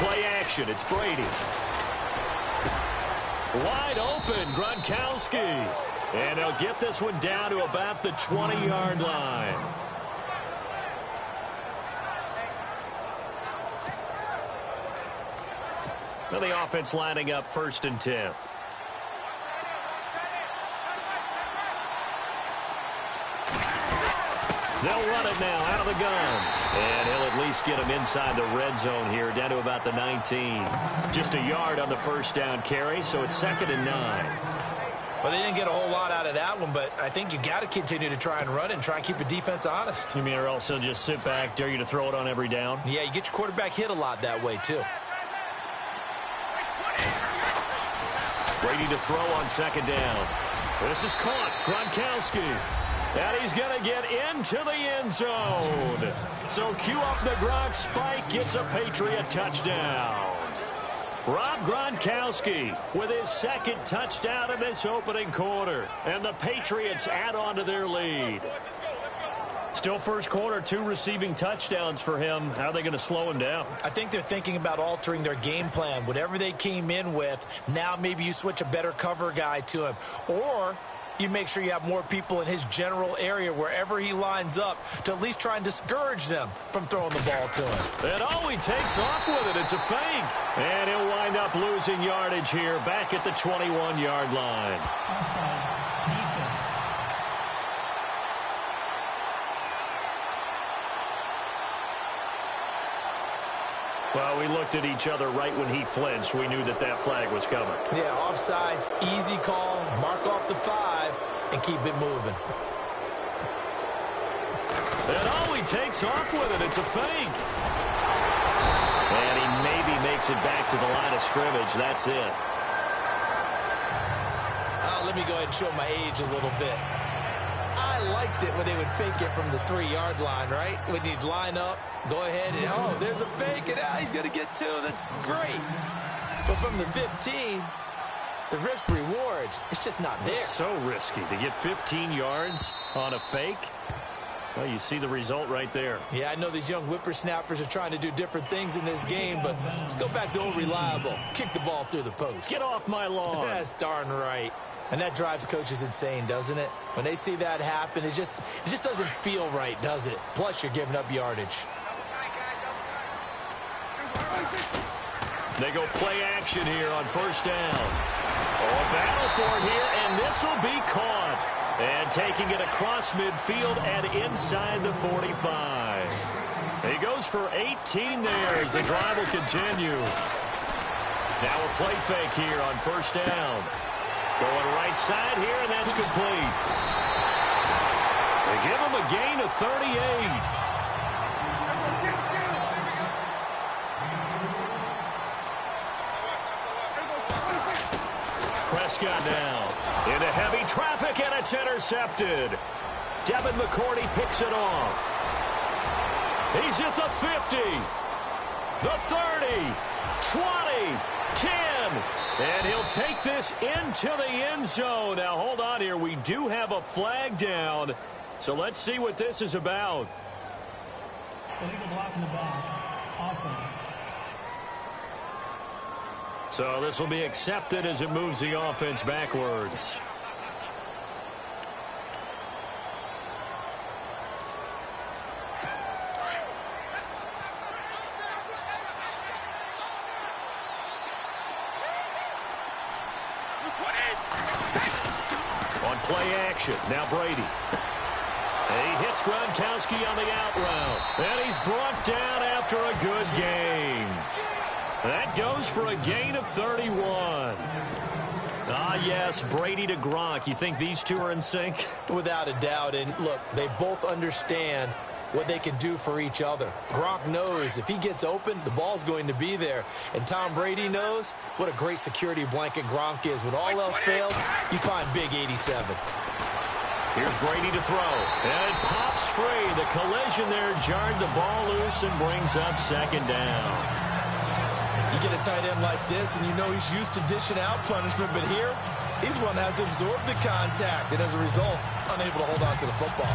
play action. It's Brady. Wide open, Gronkowski. And he'll get this one down to about the 20-yard line. Now the offense lining up 1st and 10. They'll run it now out of the gun. And he'll at least get him inside the red zone here, down to about the 19. Just a yard on the first down carry, so it's 2nd and 9. Well, they didn't get a whole lot out of that one, but I think you've got to continue to try and run it and try and keep the defense honest. You mean or else they'll just sit back, dare you to throw it on every down? Yeah, you get your quarterback hit a lot that way, too. Brady to throw on 2nd down. This is caught. Gronkowski. And he's going to get into the end zone. So cue up the Gronk spike. Gets a Patriot touchdown. Rob Gronkowski with his 2nd touchdown in this opening quarter. And the Patriots add on to their lead. Still first quarter, 2 receiving touchdowns for him. How are they going to slow him down? I think they're thinking about altering their game plan. Whatever they came in with, now maybe you switch a better cover guy to him. Or you make sure you have more people in his general area wherever he lines up to at least try and discourage them from throwing the ball to him. And he takes off with it. It's a fake. And he'll wind up losing yardage here back at the 21-yard line. Offside. Defense. Well, we looked at each other right when he flinched. We knew that that flag was coming. Yeah, offsides, easy call, mark off the 5, and keep it moving. And he takes off with it. It's a fake. And he maybe makes it back to the line of scrimmage. That's it. Let me go ahead and show my age a little bit. I liked it when they would fake it from the 3-yard line, right? When you'd line up, go ahead and, oh, there's a fake, and he's going to get 2. That's great. But from the 15, the risk-reward, it's just not there. It's so risky to get 15 yards on a fake. Well, you see the result right there. Yeah, I know these young whippersnappers are trying to do different things in this game, but let's go back to old reliable. Kick the ball through the post. Get off my lawn. That's darn right. And that drives coaches insane, doesn't it? When they see that happen, it just doesn't feel right, does it? Plus, you're giving up yardage. They go play action here on 1st down. Oh, a battle for it here, and this will be caught. And taking it across midfield and inside the 45. He goes for 18 there as the drive will continue. Now a play fake here on 1st down. Going right side here, and that's complete. They give him a gain of 38. Prescott now into heavy traffic, and it's intercepted. Devin McCourty picks it off. He's at the 50, the 30, 20, 10. And he'll take this into the end zone. Now, hold on here. We do have a flag down. So let's see what this is about. Illegal block in the back. Offense. So this will be accepted as it moves the offense backwards. On play action, now Brady. He hits Gronkowski on the out route. And he's brought down after a good game. That goes for a gain of 31. Ah, yes, Brady to Gronk. You think these two are in sync? Without a doubt. And, look, they both understand what they can do for each other. Gronk knows if he gets open, the ball's going to be there. And Tom Brady knows what a great security blanket Gronk is. When all else fails, you find Big 87. Here's Brady to throw. And it pops free. The collision there jarred the ball loose and brings up 2nd down. You get a tight end like this, and you know he's used to dishing out punishment, but here, he's one that has to absorb the contact, and as a result, unable to hold on to the football.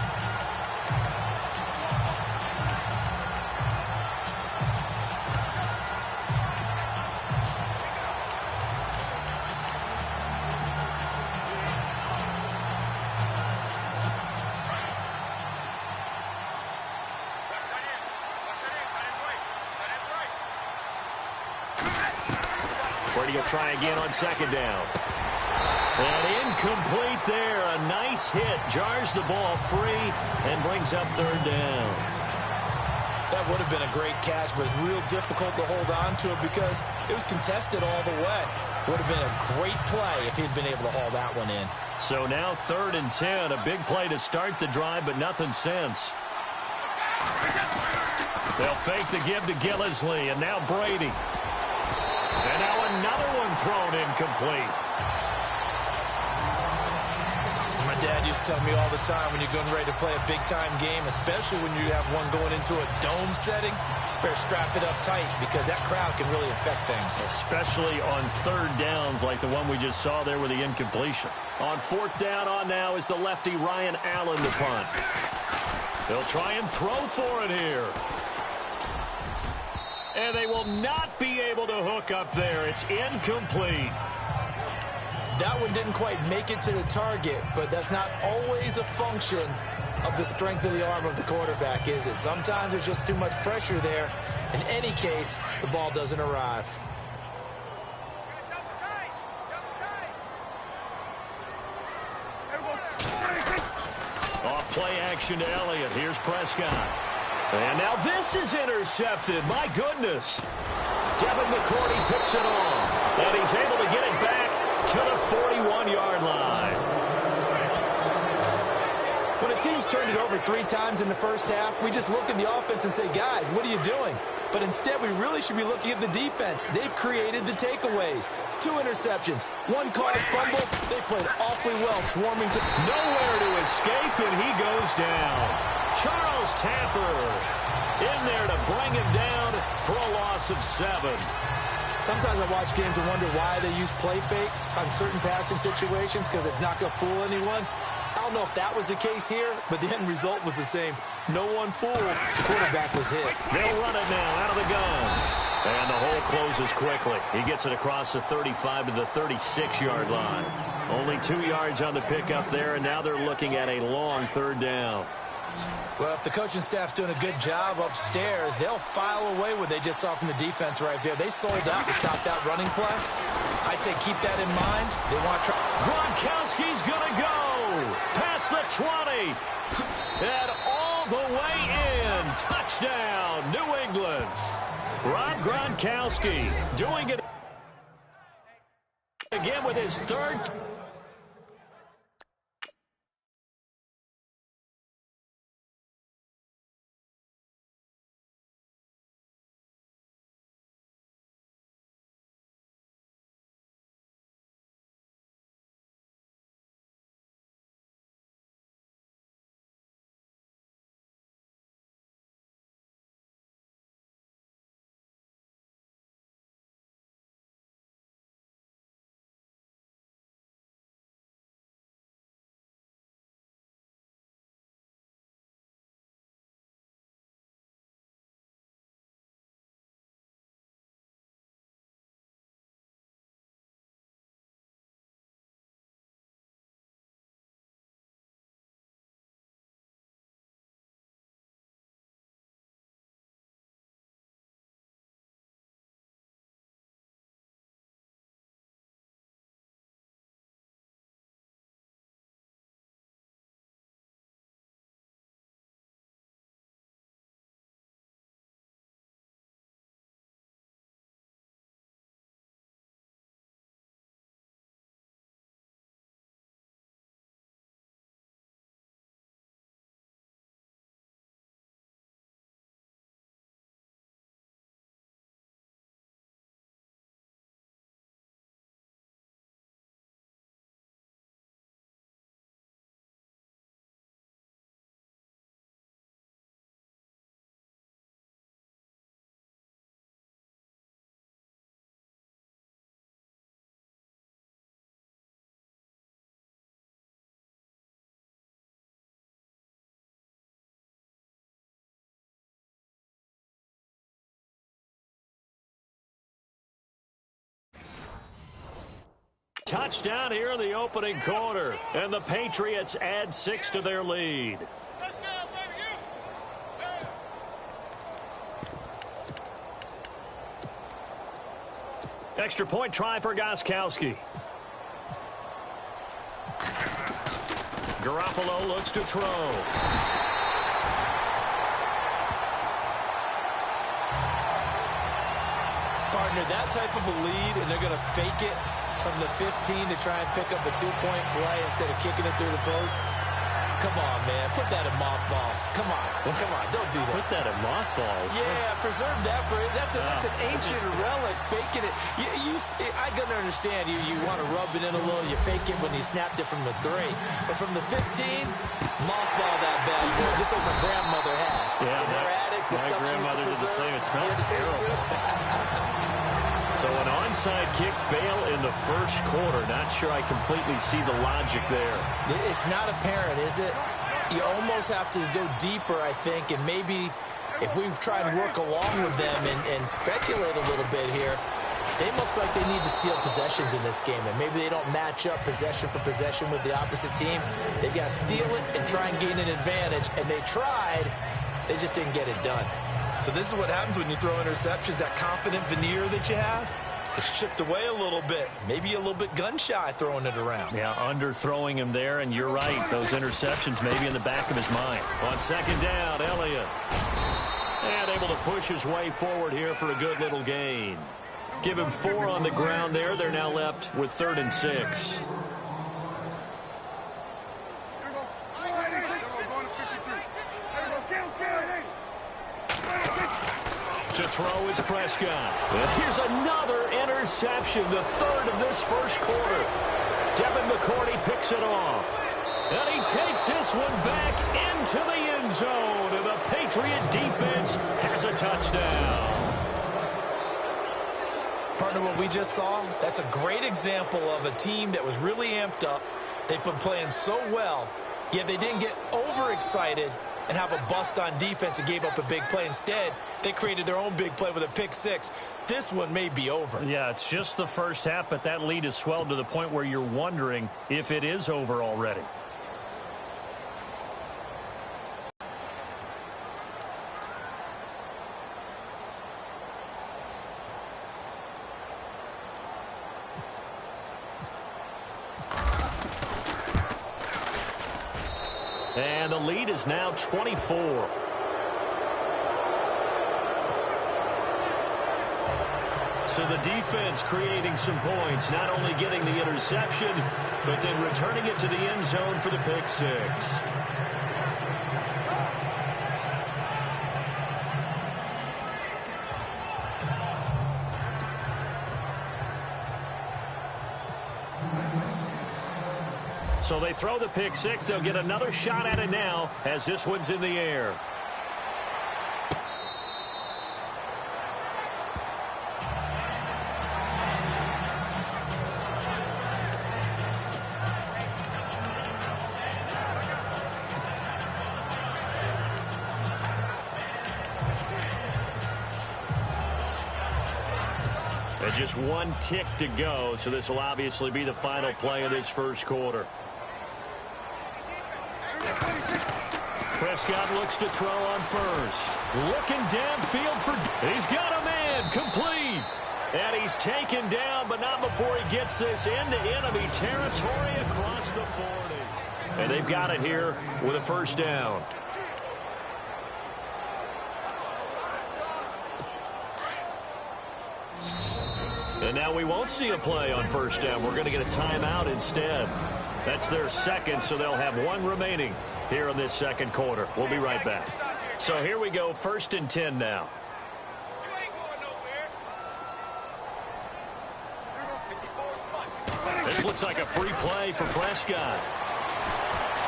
Brady will try again on second down. And incomplete there. A nice hit. Jars the ball free and brings up third down. That would have been a great catch, but it's real difficult to hold on to it because it was contested all the way. Would have been a great play if he'd been able to haul that one in. So now 3rd and 10. A big play to start the drive, but nothing since. They'll fake the give to Gillisley, and now Brady. And now another one thrown incomplete. As my dad used to tell me all the time, when you're getting ready to play a big-time game, especially when you have one going into a dome setting, better strap it up tight because that crowd can really affect things. Especially on 3rd downs like the one we just saw there with the incompletion. On 4th down on now is the lefty Ryan Allen to punt. They'll try and throw for it here. And they will not be able to hook up there. It's incomplete. That one didn't quite make it to the target, but that's not always a function of the strength of the arm of the quarterback, is it? Sometimes there's just too much pressure there. In any case, the ball doesn't arrive. Off play action to Elliott. Here's Prescott. And now this is intercepted. My goodness. Devin McCourty picks it off. And he's able to get it back to the 41-yard line. When a team's turned it over 3 times in the first half, we just look at the offense and say, guys, what are you doing? But instead, we really should be looking at the defense. They've created the takeaways. 2 interceptions, 1 caused fumble. They played awfully well, swarming to nowhere to escape, and he goes down. Charles Tapper in there to bring him down for a loss of 7. Sometimes I watch games and wonder why they use play fakes on certain passing situations because it's not going to fool anyone. I don't know if that was the case here, but the end result was the same. No one fooled. Quarterback was hit. They'll run it now out of the gun. And the hole closes quickly. He gets it across the 35 to the 36-yard line. Only 2 yards on the pickup there, and now they're looking at a long 3rd down. Well, if the coaching staff's doing a good job upstairs, they'll file away what they just saw from the defense right there. They sold out to stop that running play. I'd say keep that in mind. They want to try. Gronkowski's going to go past the 20 and all the way in. Touchdown, New England. Rob Gronkowski doing it again with his 3rd. Touchdown here in the opening quarter, and the Patriots add 6 to their lead. Extra point try for Gostkowski. Garoppolo looks to throw. Partner, that type of a lead, and they're going to fake it from the 15 to try and pick up a 2-point play instead of kicking it through the post. Come on, man. Put that in mothballs. Come on. Come on. Don't do that. Put that in mothballs? Yeah, preserve that for it. That's an ancient relic, faking it. I can understand you want to rub it in a little. You fake it when you snapped it from the 3. But from the 15, mothball that bad boy, just like my grandmother had. Yeah, in her attic, the stuff she used to preserve. The same. It smells terrible. So an onside kick fail in the first quarter. Not sure I completely see the logic there. It's not apparent, is it? You almost have to go deeper, I think, and maybe if we try to work along with them and speculate a little bit here, they must feel like they need to steal possessions in this game, and maybe they don't match up possession for possession with the opposite team. They've got to steal it and try and gain an advantage, and they tried. They just didn't get it done. So this is what happens when you throw interceptions. That confident veneer that you have is chipped away a little bit. Maybe a little bit gun-shy throwing it around. Yeah, underthrowing him there, and you're right. Those interceptions maybe in the back of his mind. On second down, Elliott. And able to push his way forward here for a good little gain. Give him 4 on the ground there. They're now left with 3rd and 6. To throw is Prescott. Here's another interception, the 3rd of this first quarter. Devin McCourty picks it off. And he takes this one back into the end zone. And the Patriot defense has a touchdown. Partner, what we just saw, that's a great example of a team that was really amped up. They've been playing so well, yet they didn't get overexcited and have a bust on defense and gave up a big play. Instead, they created their own big play with a pick 6. This one may be over. Yeah, it's just the first half, but that lead has swelled to the point where you're wondering if it is over already. And the lead is now 24. So the defense creating some points, not only getting the interception, but then returning it to the end zone for the pick 6. So they throw the pick 6. They'll get another shot at it now as this one's in the air. And just one tick to go, so this will obviously be the final play of this first quarter. Prescott looks to throw on first. Looking downfield for... He's got a man complete. And he's taken down, but not before he gets this into enemy territory across the 40. And they've got it here with a first down. And now we won't see a play on first down. We're going to get a timeout instead. That's their second, so they'll have one remaining here in this second quarter. We'll be right back. So here we go, 1st and 10 now. This looks like a free play for Prescott.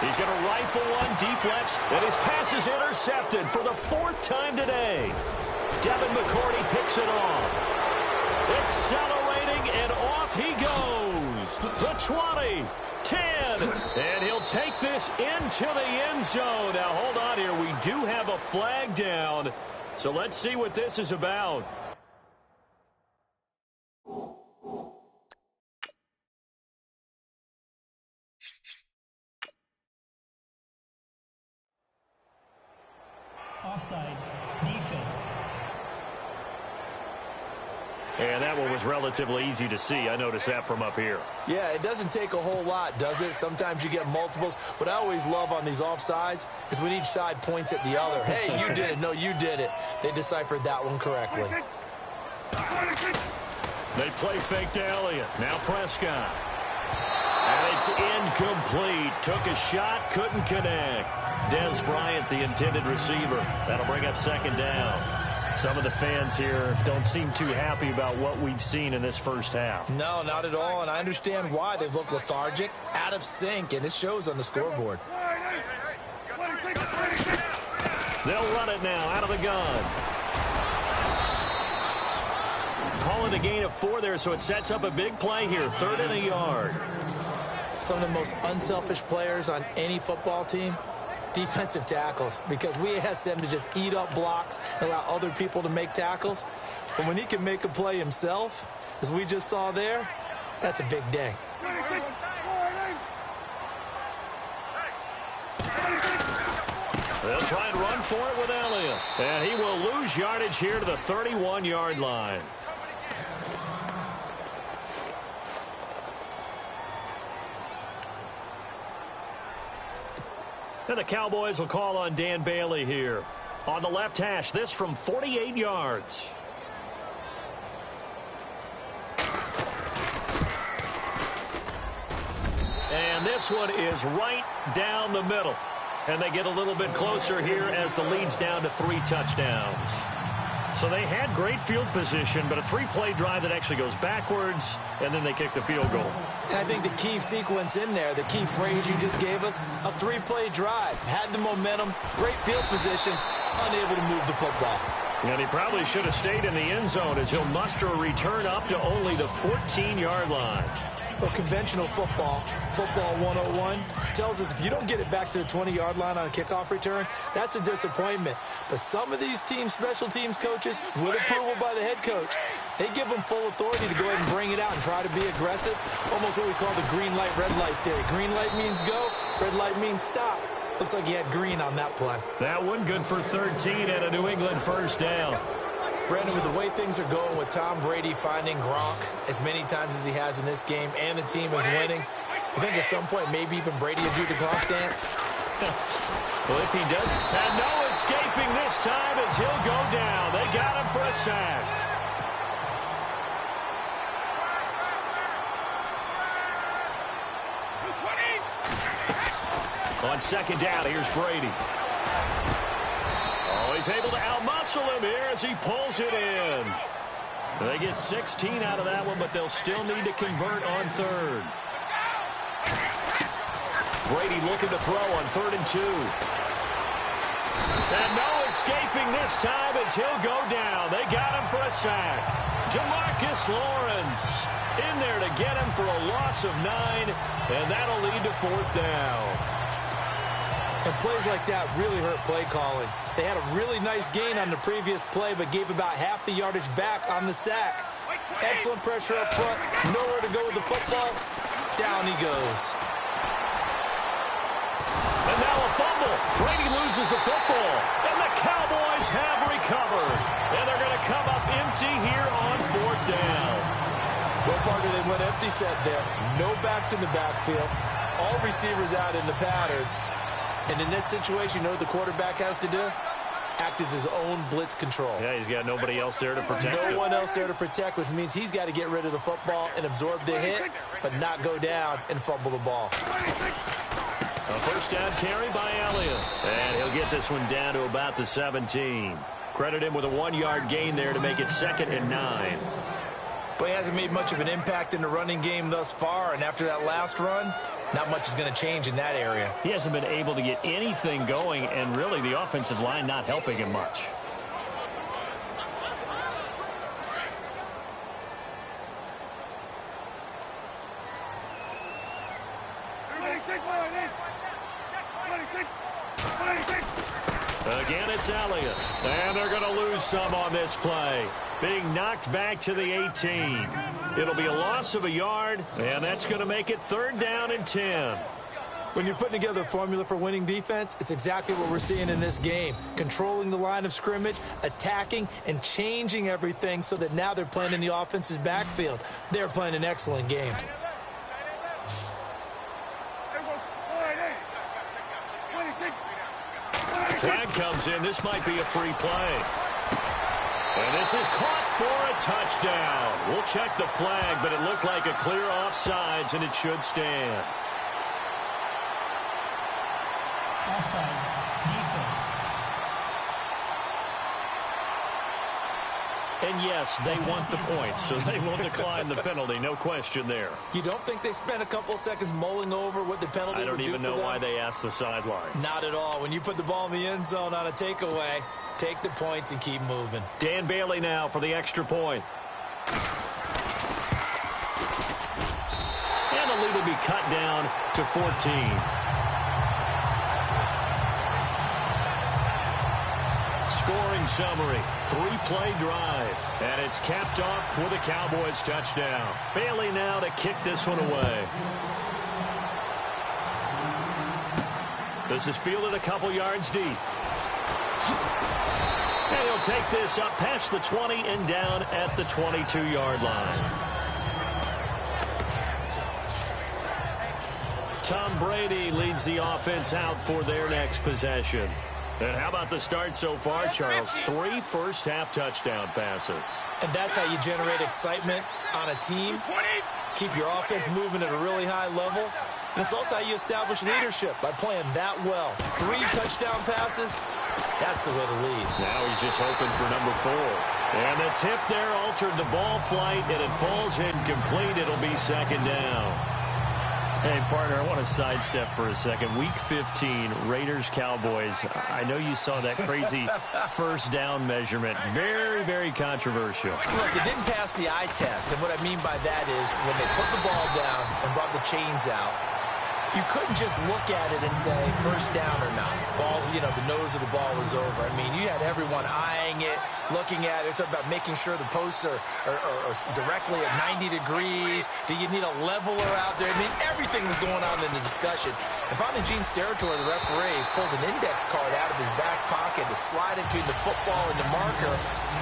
He's going to rifle one deep left, and his pass is intercepted for the 4th time today. Devin McCourty picks it off. Accelerating, and off he goes. The 20, 10, and he'll take this into the end zone. Now, hold on here. We do have a flag down, so let's see what this is about. Offside, defense. And that one was relatively easy to see. I noticed that from up here. Yeah, it doesn't take a whole lot, does it? Sometimes you get multiples. What I always love on these offsides is when each side points at the other. Hey, you did it. No, you did it. They deciphered that one correctly. They play fake to Elliott. Now Prescott. And it's incomplete. Took a shot, couldn't connect. Des Bryant, the intended receiver. That'll bring up second down. Some of the fans here don't seem too happy about what we've seen in this first half. No, not at all, and I understand why. They've looked lethargic, out of sync, and it shows on the scoreboard. They'll run it now out of the gun. Calling a gain of 4 there, so it sets up a big play here. 3rd and a yard. Some of the most unselfish players on any football team, defensive tackles, because we ask them to just eat up blocks and allow other people to make tackles. But when he can make a play himself, as we just saw there, that's a big day. They'll try and run for it with Elliott. And he will lose yardage here to the 31-yard line. And the Cowboys will call on Dan Bailey here. On the left hash, this from 48 yards. And this one is right down the middle. And they get a little bit closer here as the lead's down to 3 touchdowns. So they had great field position, but a 3-play drive that actually goes backwards, and then they kick the field goal. And I think the key sequence in there, the key phrase you just gave us, a 3-play drive. Had the momentum, great field position, unable to move the football. And he probably should have stayed in the end zone as he'll muster a return up to only the 14-yard line. Well, conventional football, football 101, tells us if you don't get it back to the 20-yard line on a kickoff return, that's a disappointment. But some of these teams, special teams coaches, with approval by the head coach, they give them full authority to go ahead and bring it out and try to be aggressive. Almost what we call the green light, red light theory. Green light means go, red light means stop. Looks like he had green on that play. That one good for 13 and a New England first down. Brandon, with the way things are going with Tom Brady finding Gronk as many times as he has in this game and the team is winning, I think at some point maybe even Brady will do the Gronk dance. Well, if he does, and no escaping this time as he'll go down. They got him for a sack. On second down, here's Brady. Oh, he's able to outmuscle him here as he pulls it in. They get 16 out of that one, but they'll still need to convert on 3rd. Brady looking to throw on 3rd and 2. And no escaping this time as he'll go down. They got him for a sack. Jamarcus Lawrence in there to get him for a loss of 9, and that'll lead to 4th down. And plays like that really hurt play calling. They had a really nice gain on the previous play, but gave about half the yardage back on the sack. Excellent pressure up front. Nowhere to go with the football. Down he goes. And now a fumble. Brady loses the football. And the Cowboys have recovered. And they're going to come up empty here on 4th down. No part of they went empty set there. No backs in the backfield. All receivers out in the pattern. And in this situation, you know what the quarterback has to do? Act as his own blitz control. Yeah, he's got nobody else there to protect him. No one else there to protect, which means he's got to get rid of the football and absorb the hit, but not go down and fumble the ball. A first down carry by Elliott. And he'll get this one down to about the 17. Credit him with a 1-yard gain there to make it 2nd and 9. But he hasn't made much of an impact in the running game thus far, and after that last run, not much is going to change in that area. He hasn't been able to get anything going, and really the offensive line not helping him much. Again, it's Elliott. And they're going to lose some on this play. Being knocked back to the 18. It'll be a loss of a yard, and that's going to make it 3rd down and 10. When you're putting together a formula for winning defense, it's exactly what we're seeing in this game. Controlling the line of scrimmage, attacking, and changing everything so that now they're playing in the offense's backfield. They're playing an excellent game. Flag comes in. This might be a free play. And this is caught for a touchdown. We'll check the flag, but it looked like a clear offsides, and it should stand. Offside. Defense. And yes, they want the points, so they will decline the penalty. No question there. You don't think they spent a couple of seconds mulling over what the penalty would do for them? I don't even know why they asked the sideline. Not at all. When you put the ball in the end zone on a takeaway, take the points and keep moving. Dan Bailey now for the extra point. And the lead will be cut down to 14. Scoring summary, 3-play drive, and it's capped off for the Cowboys touchdown. Bailey now to kick this one away. This is fielded a couple yards deep. And he'll take this up past the 20 and down at the 22-yard line. Tom Brady leads the offense out for their next possession. And how about the start so far, Charles? 3 first-half touchdown passes. And that's how you generate excitement on a team. Keep your offense moving at a really high level. And it's also how you establish leadership, by playing that well. 3 touchdown passes, that's the way to lead. Now he's just hoping for number 4. And the tip there altered the ball flight, and it falls incomplete. It'll be second down. Hey, partner, I want to sidestep for a second. Week 15, Raiders-Cowboys. I know you saw that crazy first down measurement. Very, very controversial. Look, it didn't pass the eye test. And what I mean by that is when they put the ball down and brought the chains out, you couldn't just look at it and say first down or not. Balls, you know, the nose of the ball was over. I mean, you had everyone eyeing it, looking at it. It's about making sure the posts are directly at 90 degrees. Do you need a leveler out there? I mean, everything was going on in the discussion. And finally, Gene Steratore, the referee, pulls an index card out of his back pocket to slide it between the football and the marker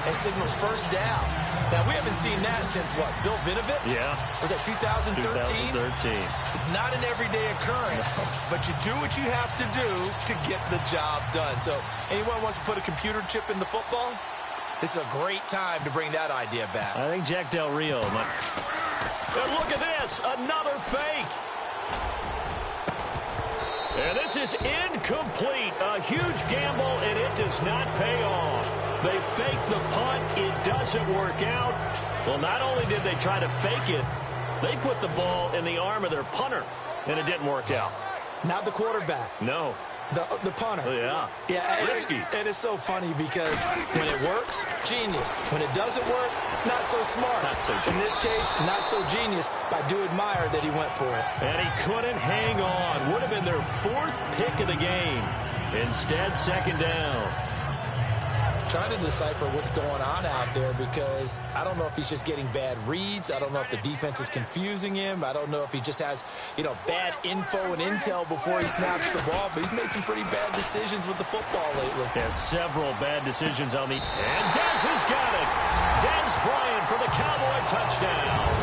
and signals first down. Now, we haven't seen that since, what, Bill Vinovich? Yeah. Was that 2013? 2013. Not an everyday occurrence, but you do what you have to do to get the job done. So anyone wants to put a computer chip in the football? This is a great time to bring that idea back. I think Jack Del Rio might. And look at this, another fake. And this is incomplete. A huge gamble, and it does not pay off. They fake the punt. It doesn't work out. Well, not only did they try to fake it, they put the ball in the arm of their punter, and it didn't work out. Not the quarterback. No. The punter. Oh, yeah. Yeah, risky. And it's so funny because when it works, genius. When it doesn't work, not so smart. Not so genius. In this case, not so genius, but I do admire that he went for it. And he couldn't hang on. Would have been their 4th pick of the game. Instead, second down. Trying to decipher what's going on out there because I don't know if he's just getting bad reads. I don't know if the defense is confusing him. I don't know if he just has, bad info and intel before he snaps the ball. But he's made some pretty bad decisions with the football lately. Yeah, several bad decisions on the... And Dez has got it. Dez Bryant for the Cowboy touchdown.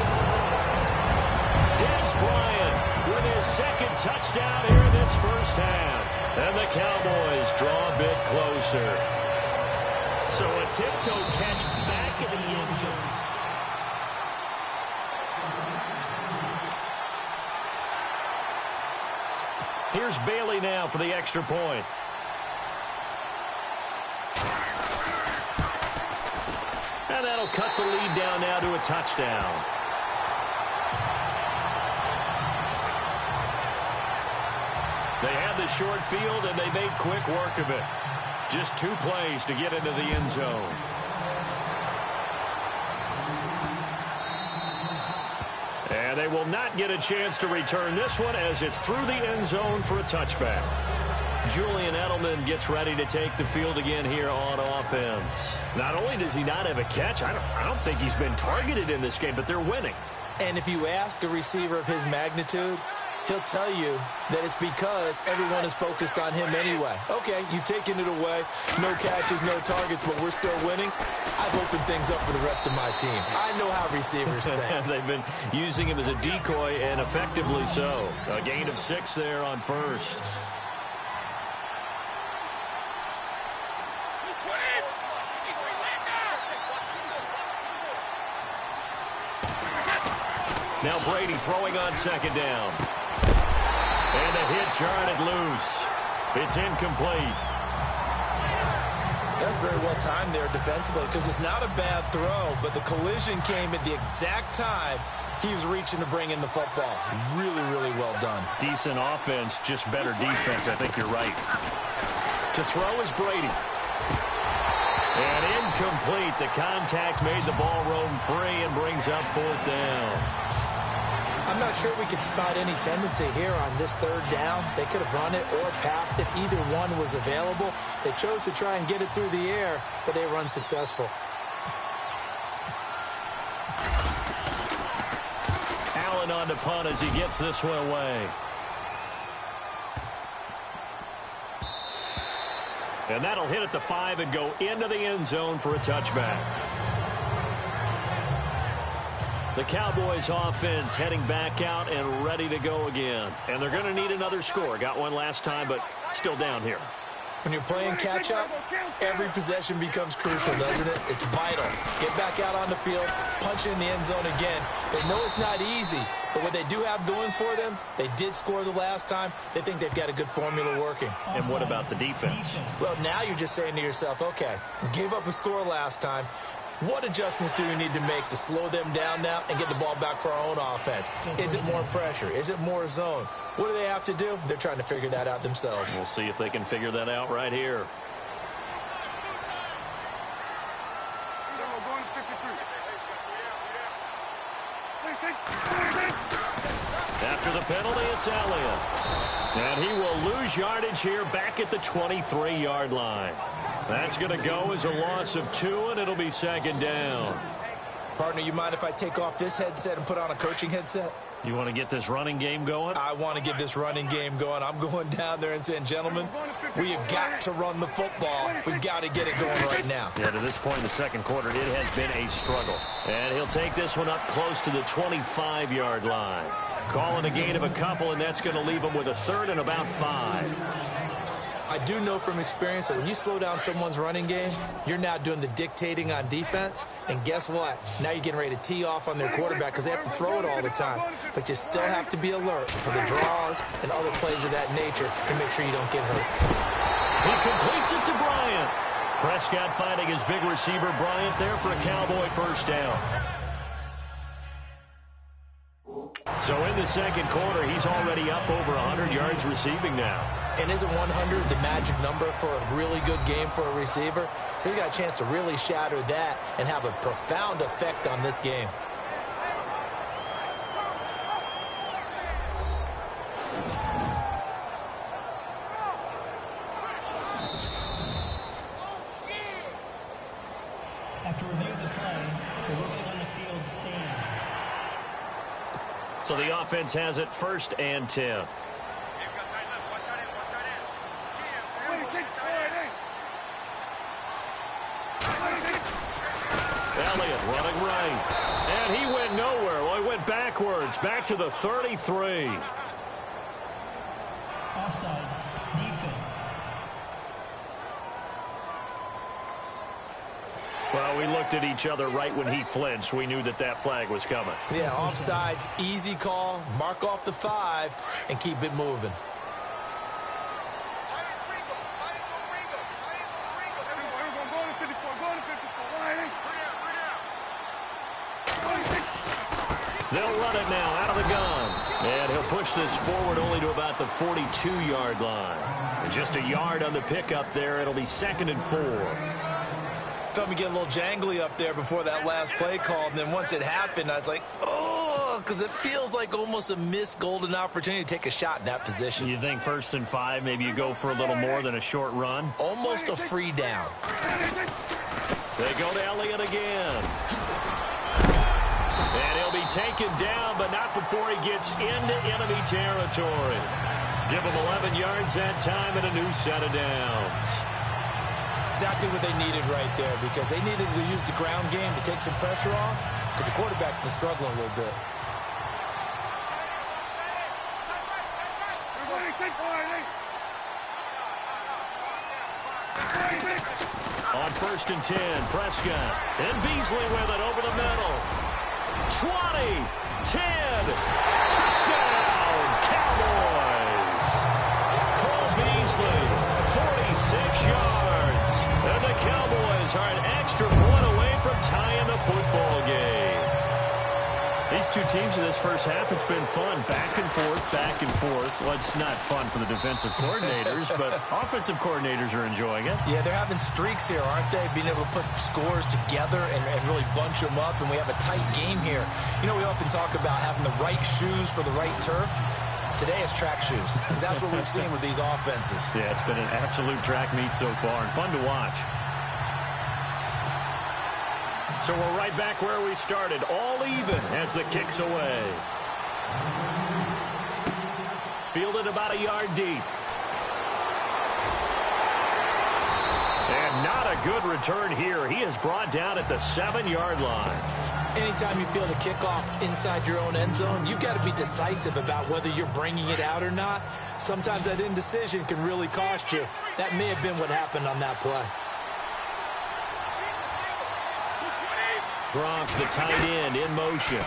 Dez Bryant with his 2nd touchdown here in this first half. And the Cowboys draw a bit closer. So a tiptoe catch back in the end zone. Here's Bailey now for the extra point. And that'll cut the lead down now to a touchdown. They had the short field, and they made quick work of it. Just 2 plays to get into the end zone. And they will not get a chance to return this one as it's through the end zone for a touchback. Julian Edelman gets ready to take the field again here on offense. Not only does he not have a catch, I don't think he's been targeted in this game, but they're winning. And if you ask a receiver of his magnitude, he'll tell you that it's because everyone is focused on him anyway. Okay, you've taken it away. No catches, no targets, but we're still winning. I've opened things up for the rest of my team. I know how receivers think. They've been using him as a decoy, and effectively so. A gain of 6 there on first. Now Brady throwing on second down. And a hit jarred it loose. It's incomplete. That's very well timed there defensively because it's not a bad throw, but the collision came at the exact time he was reaching to bring in the football. Really, really well done. Decent offense, just better defense. I think you're right. To throw is Brady. And incomplete. The contact made the ball roam free and brings up 4th down. I'm not sure we could spot any tendency here on this 3rd down. They could have run it or passed it. Either one was available. They chose to try and get it through the air, but they run successful. Allen on the punt as he gets this one away. And that'll hit at the 5 and go into the end zone for a touchback. The Cowboys offense heading back out and ready to go again. And they're going to need another score. Got one last time, but still down here. When you're playing catch-up, every possession becomes crucial, doesn't it? It's vital. Get back out on the field, punch it in the end zone again. They know it's not easy, but what they do have going for them, they did score the last time. They think they've got a good formula working. And what about the defense? Well, now you're just saying to yourself, okay, gave up a score last time. What adjustments do we need to make to slow them down now and get the ball back for our own offense? Is it more pressure? Is it more zone? What do they have to do? They're trying to figure that out themselves. We'll see if they can figure that out right here. After the penalty, it's Elliott. And he will lose yardage here back at the 23-yard line. That's going to go as a loss of 2, and it'll be 2nd down. Partner, you mind if I take off this headset and put on a coaching headset? You want to get this running game going? I want to get this running game going. I'm going down there and saying, gentlemen, we have got to run the football. We've got to get it going right now. Yeah, to this point in the second quarter, it has been a struggle. And he'll take this one up close to the 25-yard line. Calling a gain of a couple, and that's going to leave him with a 3rd and about 5. I do know from experience that when you slow down someone's running game, you're now doing the dictating on defense. And guess what? Now you're getting ready to tee off on their quarterback because they have to throw it all the time. But you still have to be alert for the draws and other plays of that nature to make sure you don't get hurt. He completes it to Bryant. Prescott finding his big receiver Bryant there for a Cowboy 1st down. So in the second quarter, he's already up over 100 yards receiving now. And isn't 100 the magic number for a really good game for a receiver? So he got a chance to really shatter that and have a profound effect on this game. After review of the play, the ruling on the field stands. So the offense has it 1st and 10. Elliott running right. And he went nowhere. Well, he went backwards. Back to the 33. Offside. Defense. Well, we looked at each other right when he flinched. We knew that that flag was coming. Yeah, offsides, easy call. Mark off the 5 and keep it moving. They'll run it now out of the gun. And he'll push this forward only to about the 42-yard line. And just a yard on the pickup there. It'll be 2nd and 4. Felt me get a little jangly up there before that last play called. And then once it happened, I was like, oh, because it feels like almost a missed golden opportunity to take a shot in that position. You think 1st and 5, maybe you go for a little more than a short run? Almost a free down. They go to Elliott again. And he'll be taken down, but not before he gets into enemy territory. Give him 11 yards that time and a new set of downs. Exactly what they needed right there, because they needed to use the ground game to take some pressure off, because the quarterback's been struggling a little bit. On 1st and 10, Prescott. And Beasley with it over the middle. 20, 10, touchdown, Cowboys. Cole Beasley, 46 yards. And the Cowboys are an extra point away from tying the football game. These two teams in this first half, it's been fun. Back and forth, back and forth. Well, it's not fun for the defensive coordinators, but offensive coordinators are enjoying it. Yeah, they're having streaks here, aren't they? Being able to put scores together and really bunch them up, and we have a tight game here. You know, we often talk about having the right shoes for the right turf. Today it's track shoes, because that's what we've seen with these offenses. Yeah, it's been an absolute track meet so far, and fun to watch. So we're right back where we started, all even as the kick's away. Fielded about a yard deep. And not a good return here. He is brought down at the 7-yard line. Anytime you feel the kickoff inside your own end zone, you've got to be decisive about whether you're bringing it out or not. Sometimes that indecision can really cost you. That may have been what happened on that play. Gronk, the tight end, in motion.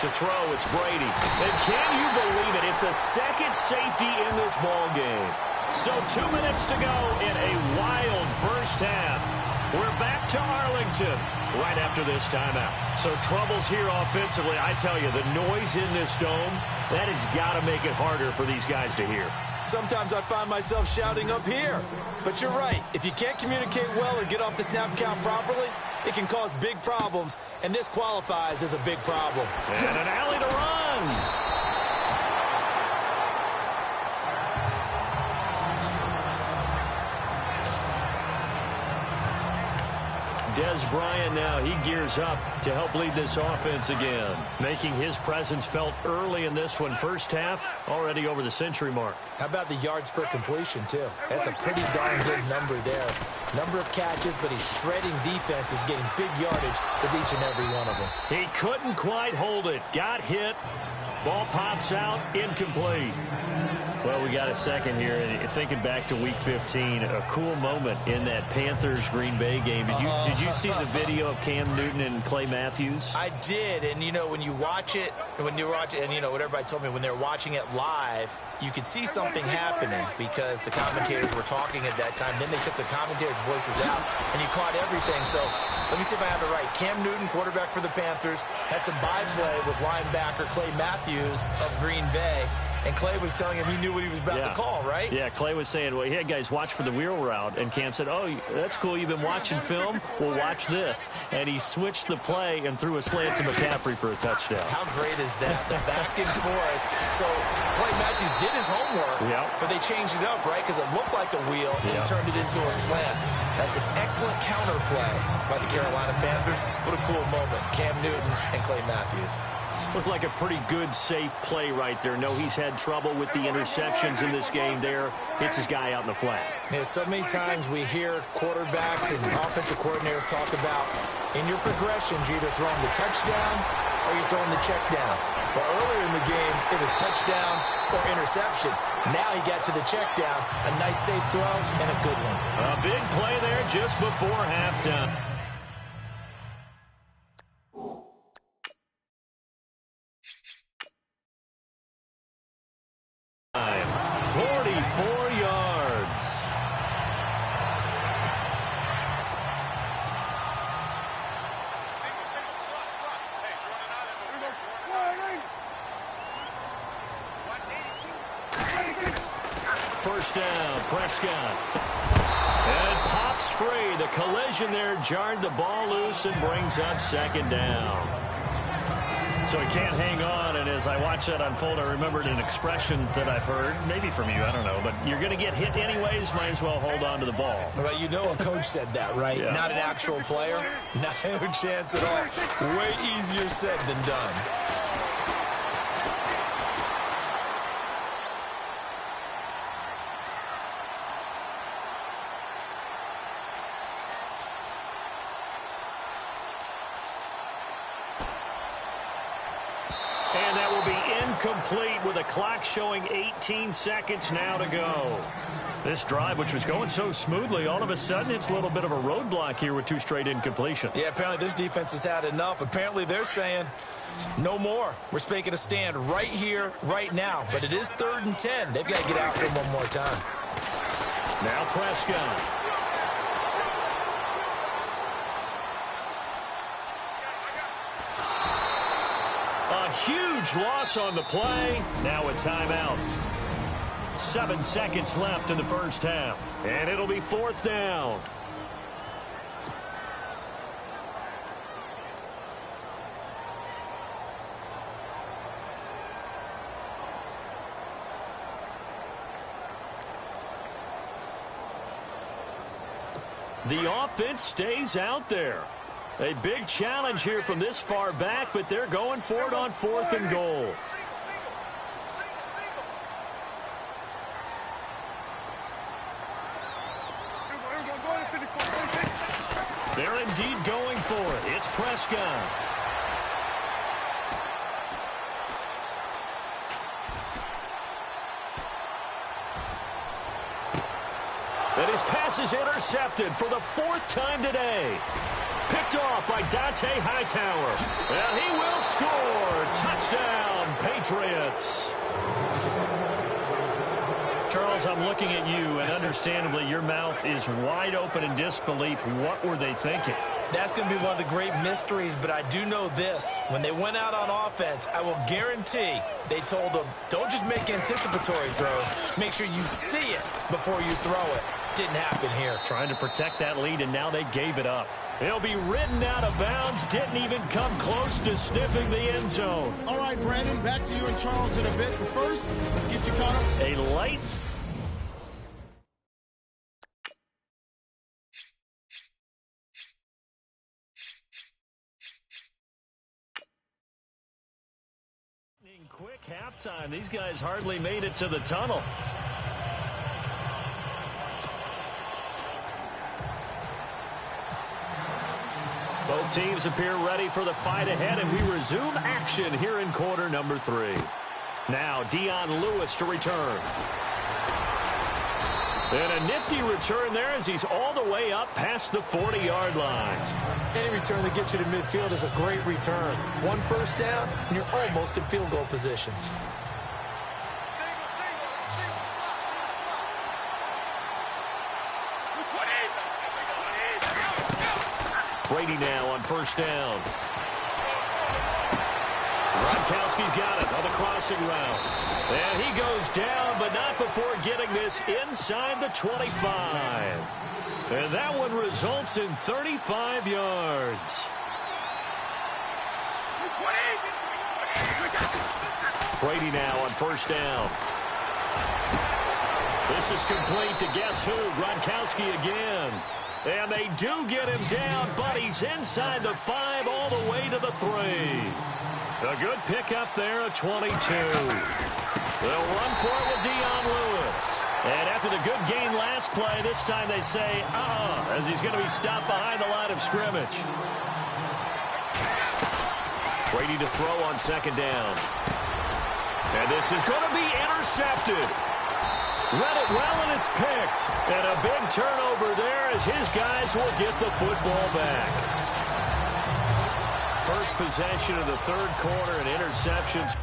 To throw, it's Brady. And can you believe it? It's a second safety in this ball game. So 2 minutes to go in a wild first half. We're back to Arlington right after this timeout. So troubles here offensively. I tell you, the noise in this dome, that has got to make it harder for these guys to hear. Sometimes I find myself shouting up here. But you're right. If you can't communicate well or get off the snap count properly, it can cause big problems, and this qualifies as a big problem. And an alley to run. Des Bryant now, he gears up to help lead this offense again, making his presence felt early in this one. First half, already over the century mark. How about the yards per completion, too? That's a pretty darn good number there. Number of catches, but he's shredding defenses, getting big yardage with each and every one of them. He couldn't quite hold it. Got hit. Ball pops out, incomplete. Well, we got a second here, and thinking back to Week 15, a cool moment in that Panthers-Green Bay game. Did you see the video of Cam Newton and Clay Matthews? I did, and, you know, when you watch it, and, you know, what everybody told me, when they're watching it live, you could see something happening because the commentators were talking at that time. Then they took the commentators' voices out, and you caught everything. So let me see if I have it right. Cam Newton, quarterback for the Panthers, had some by-play with linebacker Clay Matthews of Green Bay. And Clay was telling him he knew what he was about to call, right? Yeah, Clay was saying, well, yeah, guys, watch for the wheel route. And Cam said, oh, that's cool. You've been watching film? Well, watch this. And he switched the play and threw a slant to McCaffrey for a touchdown. How great is that? The back and forth. So Clay Matthews did his homework, but they changed it up, right? Because it looked like a wheel, and he turned it into a slant. That's an excellent counter play by the Carolina Panthers. What a cool moment. Cam Newton and Clay Matthews. Looked like a pretty good, safe play right there. No, he's had trouble with the interceptions in this game there. Hits his guy out in the flat. Yeah, so many times we hear quarterbacks and offensive coordinators talk about, in your progressions, you're either throwing the touchdown or you're throwing the check down. But earlier in the game, it was touchdown or interception. Now he got to the check down. A nice, safe throw and a good one. A big play there just before halftime. First down, Prescott. And it pops free. The collision there jarred the ball loose and brings up second down. So he can't hang on, and as I watch that unfold, I remembered an expression that I've heard, maybe from you, I don't know, but you're going to get hit anyways, might as well hold on to the ball. Well, you know a coach said that, right? Yeah. Not an actual player. No chance at all. Way easier said than done. And that will be incomplete with a clock showing 18 seconds now to go. This drive, which was going so smoothly, all of a sudden it's a little bit of a roadblock here with 2 straight incompletions. Yeah, apparently this defense has had enough. Apparently they're saying no more. We're making a stand right here, right now. But it is 3rd and 10. They've got to get after him one more time. Now Prescott. A huge loss on the play. Now a timeout. 7 seconds left in the first half. And it'll be 4th down. The offense stays out there. A big challenge here from this far back, but they're going for it on 4th and goal. They're indeed going for it. It's Prescott. And his pass is intercepted for the 4th time today. Picked off by Dante Hightower. And he will score. Touchdown, Patriots. Charles, I'm looking at you, and understandably, your mouth is wide open in disbelief. What were they thinking? That's going to be one of the great mysteries, but I do know this. When they went out on offense, I will guarantee they told them, don't just make anticipatory throws. Make sure you see it before you throw it. Didn't happen here. Trying to protect that lead, and now they gave it up. He'll be ridden out of bounds. Didn't even come close to sniffing the end zone. All right, Brandon, back to you and Charles in a bit. But first, let's get you caught up. A light... Quick halftime. These guys hardly made it to the tunnel. Both teams appear ready for the fight ahead, and we resume action here in quarter number 3. Now, Dion Lewis to return. And a nifty return there as he's all the way up past the 40-yard line. Any return that gets you to midfield is a great return. 1 first down, and you're almost in field goal position. Brady now on first down. Gronkowski's got it on the crossing route. And he goes down, but not before getting this inside the 25. And that one results in 35 yards. Brady now on first down. This is complete to guess who? Gronkowski again. And they do get him down, but he's inside the 5 all the way to the 3. A good pickup there, a 22. They'll run for it with Dion Lewis. And after the good gain last play, this time they say, as he's going to be stopped behind the line of scrimmage. Brady to throw on second down. And this is going to be intercepted. Read it well, and it's picked. And a big turnover there as his guys will get the football back. First possession of the third quarter and interceptions.